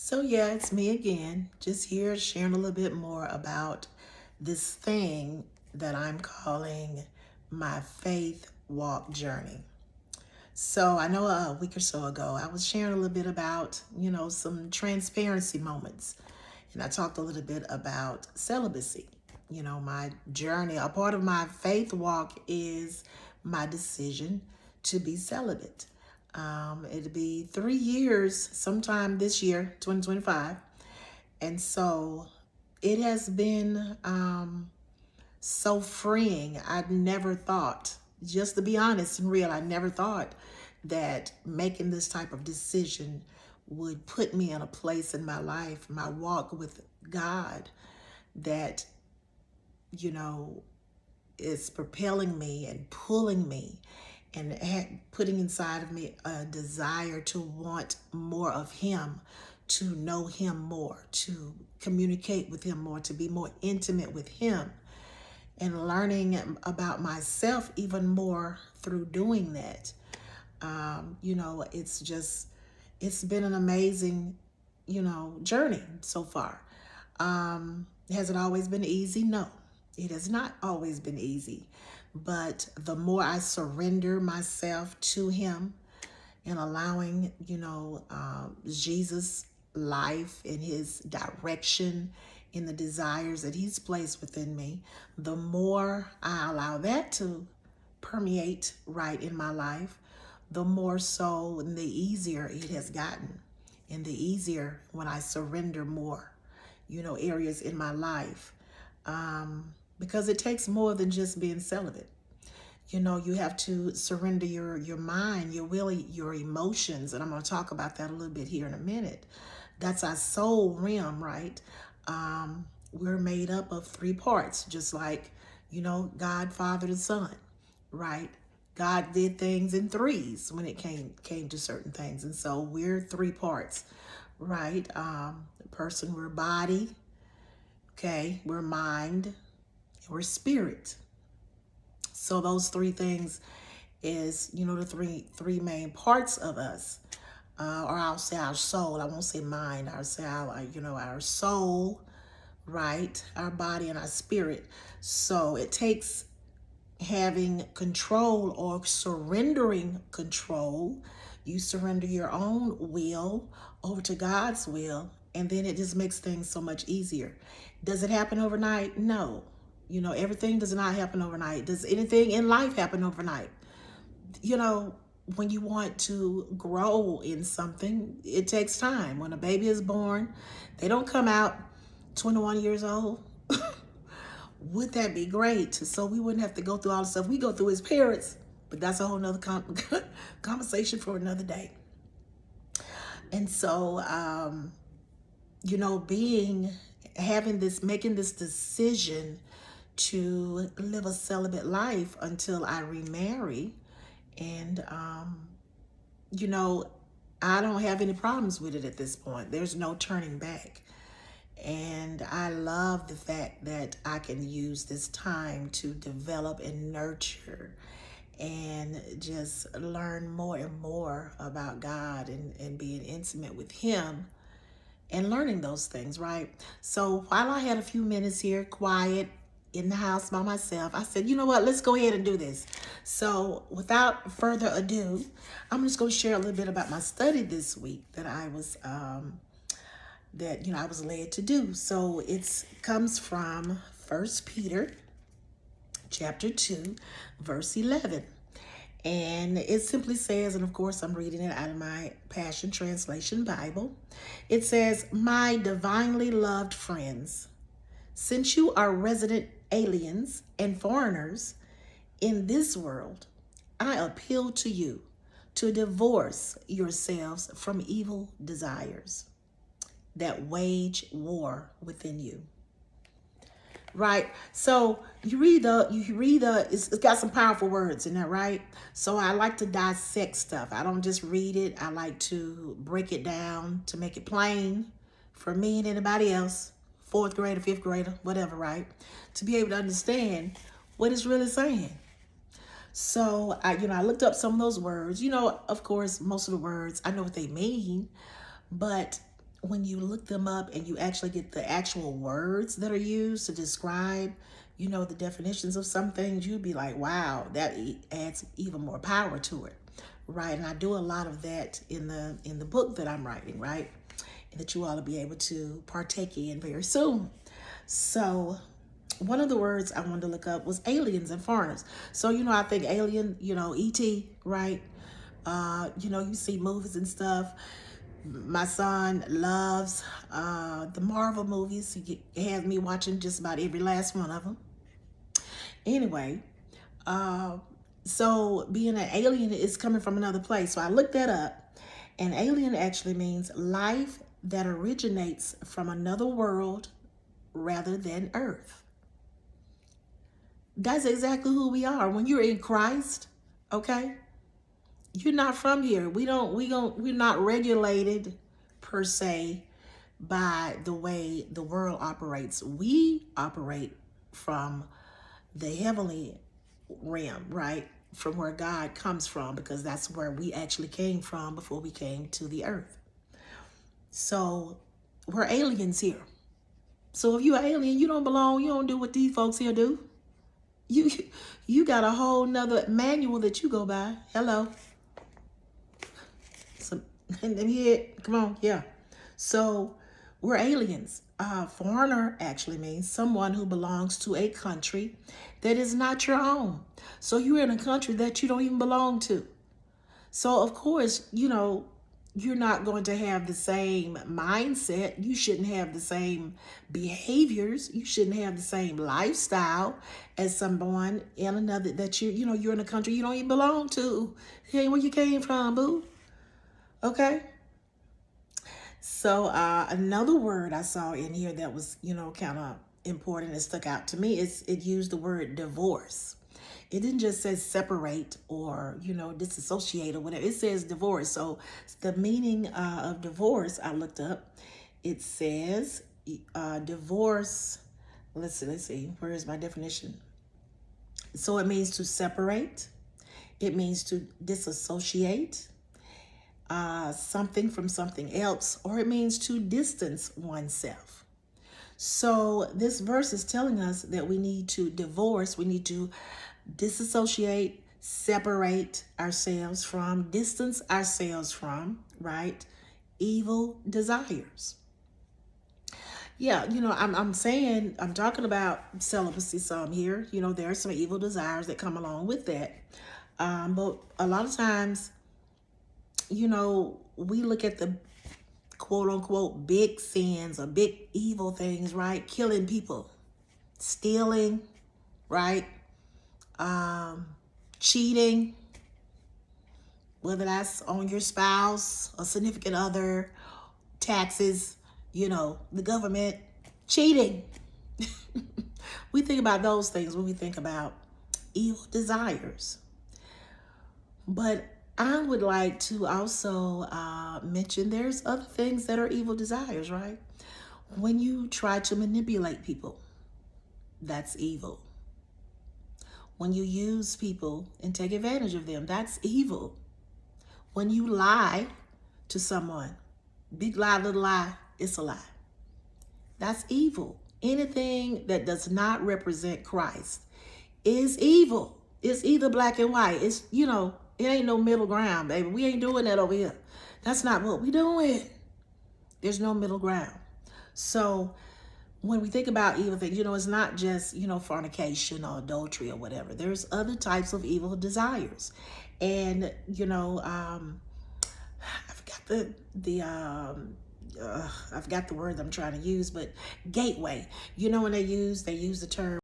So, yeah, it's me again, just here sharing a little bit more about this thing that I'm calling my faith walk journey. So, I know a week or so ago, I was sharing a little bit about, some transparency moments. And I talked a little bit about celibacy. My journey, a part of my faith walk is my decision to be celibate. It'll be 3 years sometime this year, 2025. And so it has been so freeing. I never thought, just to be honest and real, I never thought that making this type of decision would put me in a place in my life, my walk with God, that, you know, is propelling me and pulling me and putting inside of me a desire to want more of Him, to know Him more, to communicate with Him more, to be more intimate with Him, and learning about myself even more through doing that. It's been an amazing, journey so far. Has it always been easy? No, it has not always been easy. But the more I surrender myself to Him and allowing, Jesus' life and His direction in the desires that He's placed within me, the more I allow that to permeate right in my life, the more so and the easier it has gotten. And the easier when I surrender more, areas in my life. Because it takes more than just being celibate. You have to surrender your mind, your will, your emotions. And I'm going to talk about that a little bit here in a minute. That's our soul realm, right? We're made up of three parts, just like, God, Father, and Son, right? God did things in threes when it came to certain things. And so we're three parts, right? Person, we're body, okay? We're mind, we're spirit. So those three things is, the three main parts of us. Or I'll say our soul. I won't say mind. I'll say our soul, right? Our body and our spirit. So it takes having control or surrendering control. You surrender your own will over to God's will, and then it just makes things so much easier. Does it happen overnight? No. Everything does not happen overnight. Does anything in life happen overnight? you know, when you want to grow in something, it takes time. When a baby is born, they don't come out 21 years old. Would that be great? So we wouldn't have to go through all the stuff we go through as parents, but that's a whole nother conversation for another day. And so, making this decision to live a celibate life until I remarry, and you know, I don't have any problems with it at this point. There's no turning back. And I love the fact that I can use this time to develop and nurture and just learn more and more about God, and being intimate with Him and learning those things, right? So while I had a few minutes here, quiet in the house by myself, I said, you know what, let's go ahead and do this. So without further ado, I'm just going to share a little bit about my study this week that I was I was led to do. So it comes from 1 Peter chapter 2, verse 11. And it simply says, and of course I'm reading it out of my Passion Translation Bible. It says, "My divinely loved friends, since you are resident aliens and foreigners in this world, I appeal to you to divorce yourselves from evil desires that wage war within you." Right. So it's got some powerful words in there, right? So I like to dissect stuff. I don't just read it. I like to break it down to make it plain for me and anybody else, fourth grader, fifth grader, whatever, right? To be able to understand what it's really saying. So I looked up some of those words. Of course, most of the words I know what they mean, but when you look them up and you actually get the actual words that are used to describe, the definitions of some things, you'd be like, wow, that adds even more power to it, right? And I do a lot of that in the book that I'm writing, right? And that you all will be able to partake in very soon. So one of the words I wanted to look up was aliens and foreigners. So, I think alien, ET, right? You see movies and stuff. My son loves the Marvel movies. He has me watching just about every last one of them. Anyway, so being an alien is coming from another place. So I looked that up. And alien actually means life that originates from another world rather than Earth. That's exactly who we are. When you're in Christ, okay? You're not from here. We're not regulated per se by the way the world operates. We operate from the heavenly realm, right? From where God comes from, because that's where we actually came from before we came to the earth. So we're aliens here. So if you're an alien, you don't belong. You don't do what these folks here do. You got a whole nother manual that you go by. Hello. So, and here, come on, yeah. So we're aliens. Foreigner actually means someone who belongs to a country that is not your own. So you're in a country that you don't even belong to. So of course, you're not going to have the same mindset. You shouldn't have the same behaviors. You shouldn't have the same lifestyle as someone in another that you're in a country you don't even belong to. Hey, where you came from, boo? Okay. So another word I saw in here that was, kind of important and stuck out to me is it used the word divorce. It didn't just say separate or, disassociate or whatever. It says divorce. So the meaning of divorce, I looked up. It says divorce. Let's see. Where is my definition? So it means to separate. It means to disassociate something from something else, or it means to distance oneself. So this verse is telling us that we need to divorce, we need to disassociate, separate ourselves from, distance ourselves from, right? Evil desires. Yeah, I'm talking about celibacy some here. There are some evil desires that come along with that. But a lot of times, we look at the quote unquote big sins or big evil things, right? Killing people, stealing, right? Cheating, whether that's on your spouse or significant other, taxes, the government, cheating. We think about those things when we think about evil desires. But I would like to also mention there's other things that are evil desires, right? When you try to manipulate people, that's evil. When you use people and take advantage of them, that's evil. When you lie to someone, big lie, little lie, it's a lie. That's evil. Anything that does not represent Christ is evil. It's either black and white. It's, it ain't no middle ground, baby. We ain't doing that over here. That's not what we doing. There's no middle ground. So when we think about evil things, it's not just, fornication or adultery or whatever. There's other types of evil desires. And, I forgot I forgot the word I'm trying to use, but gateway. When they use the term